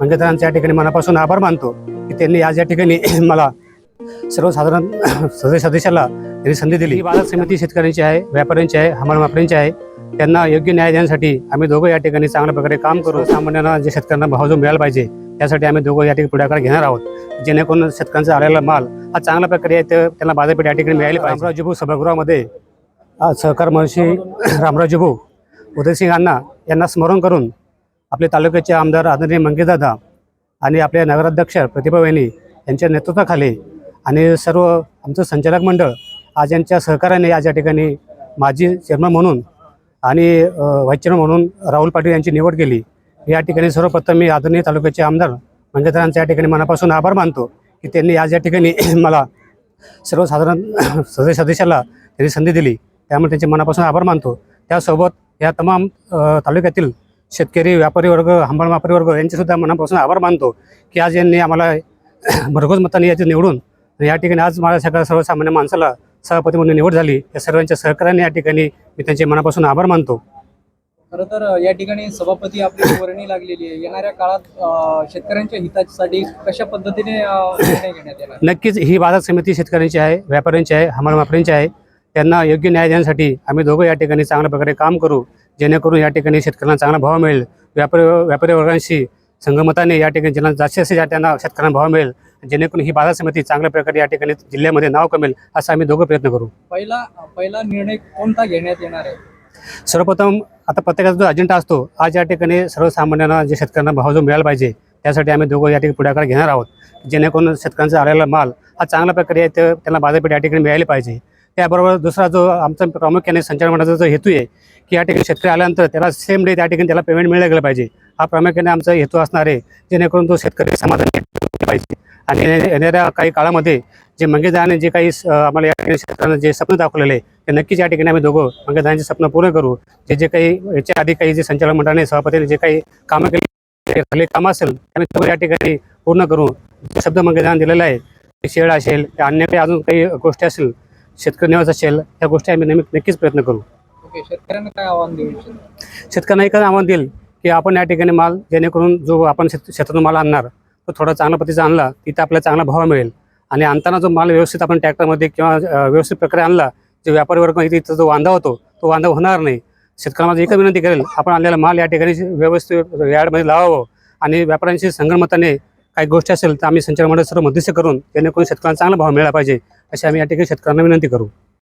मंगेशदारांच्या या ठिकाणी मनापासून आभार मानतो की त्यांनी आज या ठिकाणी मला सर्वसाधारण सदस्याला त्यांनी संधी दिली। ही बाजार समिती शेतकऱ्यांची आहे, व्यापाऱ्यांची आहे, हमाल मापऱ्यांची आहे। त्यांना योग्य न्याय देण्यासाठी आम्ही दोघं या ठिकाणी चांगल्या प्रकारे काम करू। सामान्यांना जे शेतकऱ्यांना भाव जो मिळाला पाहिजे त्यासाठी आम्ही दोघं या ठिकाणी पुढाकार घेणार आहोत, जेणेकरून शेतकऱ्यांचा आलेला माल हा चांगल्या प्रकारे त्यांना बाजारपेठ या ठिकाणी मिळाली पाहिजे। रामरावजी सभागृहामध्ये सहकार महर्षी रामरावजी उदयसिंह अण्णा यांना स्मरण करून आपले तालुक्याचे आमदार आदरणीय मंगेशदादा आणि आपले नगराध्यक्ष प्रतिभा वहिनी यांच्या नेतृत्वाखाली आणि सर्व आमचं संचालक मंडळ आज यांच्या सहकार्याने आज या ठिकाणी माजी चेअरमन म्हणून आणि व्हाईस चेअरमन म्हणून राहुल पाटील यांची निवड केली। या ठिकाणी सर्वप्रथम मी आदरणीय तालुक्याचे आमदार मंगेशदारांच्या या ठिकाणी मनापासून आभार मानतो की त्यांनी आज या ठिकाणी मला सर्वसाधारण सदस्याला त्यांनी संधी दिली, त्यामुळे त्यांचे मनापासून आभार मानतो। त्यासोबत या तमाम तालुक्यातील शेतकरी, व्यापारी वर्ग, हंबाळ व्यापारी वर्ग यांचेसुद्धा मनापासून आभार मानतो की आज यांनी आम्हाला भरघोस मताने याची निवडून या ठिकाणी आज माझ्या सगळ्या सर्वसामान्य माणसाला सभापती म्हणून निवड झाली। या सर्वांच्या सहकार्याने या ठिकाणी मी त्यांचे मनापासून आभार मानतो। खरं तर या ठिकाणी सभापती आपली वर्णी लागलेली आहे। येणाऱ्या काळात शेतकऱ्यांच्या हितासाठी कशा पद्धतीने निर्णय घेण्यात येणार? नक्कीच ही बाजार समिती शेतकऱ्यांची आहे, व्यापाऱ्यांची आहे, हमाल मापऱ्यांची आहे। त्यांना योग्य न्याय देण्यासाठी आम्ही दोघं या ठिकाणी चांगल्या प्रकारे काम करू, जेणेकरून या ठिकाणी शेतकऱ्यांना चांगला भाव मिळेल। व्यापारी वर्गांशी संगमताने या ठिकाणी ज्यांना जास्तीत त्यांना शेतकऱ्यांना भाव मिळेल, जेणेकरून ही बाजार समिती चांगल्या प्रकारे या ठिकाणी जिल्ह्यामध्ये नाव कमेल, असं आम्ही दोघं प्रयत्न करू। पहिला निर्णय कोणता घेण्यात येणार आहे? सर्वप्रथम आता प्रत्येकाचा जो अजेंडा असतो, आज या ठिकाणी सर्वसामान्यांना जे शेतकऱ्यांना भाव जो मिळाला पाहिजे त्यासाठी आम्ही दोघं या ठिकाणी पुढाकार घेणार आहोत, जेणेकरून शेतकऱ्यांचा आलेला माल हा चांगल्या प्रकारे त्यांना बाजारपेठ या ठिकाणी मिळाली पाहिजे। त्याबरोबर दुसरा जो आमचा प्रामुख्याने संचालक मंडळाचा जो हेतू आहे की या ठिकाणी शेतकरी आल्यानंतर त्याला सेम डे त्या ठिकाणी त्याला पेमेंट मिळलं गेलं पाहिजे, हा प्रामुख्याने आमचा हेतू असणार आहे, जेणेकरून तो शेतकरी समाधानी पाहिजे। आणि येणाऱ्या काही काळामध्ये जे मंगेशदाराने जे काही आम्हाला या ठिकाणी शेतकऱ्यांना जे स्वप्न दाखवलेले आहे ते नक्कीच या ठिकाणी आम्ही दोघं मंगेशदारांचे स्वप्न पूर्ण करू। जे काही याच्या आधी काही जे संचालक मंडळाने सभापतीने जे काही कामं केली कामं असेल आम्ही या ठिकाणी पूर्ण करू। शब्द मंगेशदाराने दिलेला आहे, शेड असेल, अन्य काही अजून काही गोष्टी असेल, शेतकरी निवास असेल, ह्या गोष्टी आम्ही नक्कीच प्रयत्न करू। शेतकऱ्यांना काय आव्हान देऊ? शेतकऱ्यांना एकच आव्हान देईल की आपण या ठिकाणी माल, जेणेकरून जो आपण शेतातून माल आणणार तो थोडा चांगल्या पद्धतीचा आणला, तिथे आपल्याला चांगला भाव मिळेल। आणि आणताना जो माल व्यवस्थित आपण ट्रॅक्टरमध्ये किंवा व्यवस्थित प्रकारे आणला, जे व्यापारी वर्ग इथं जो वांदा होतो तो वांदा होणार नाही। शेतकऱ्यांना एकच विनंती करेल, आपण आणलेला माल या ठिकाणी व्यवस्थित यार्डमध्ये लावावं आणि व्यापाऱ्यांशी संगनमताने काही गोष्टी असेल तर आम्ही संचालक मंडळ सर्व मध्यस्थी करून जेणेकरून शेतकऱ्यांना चांगला भाव मिळाला पाहिजे, अशी आम्ही या ठिकाणी शेतकऱ्यांना विनंती करू।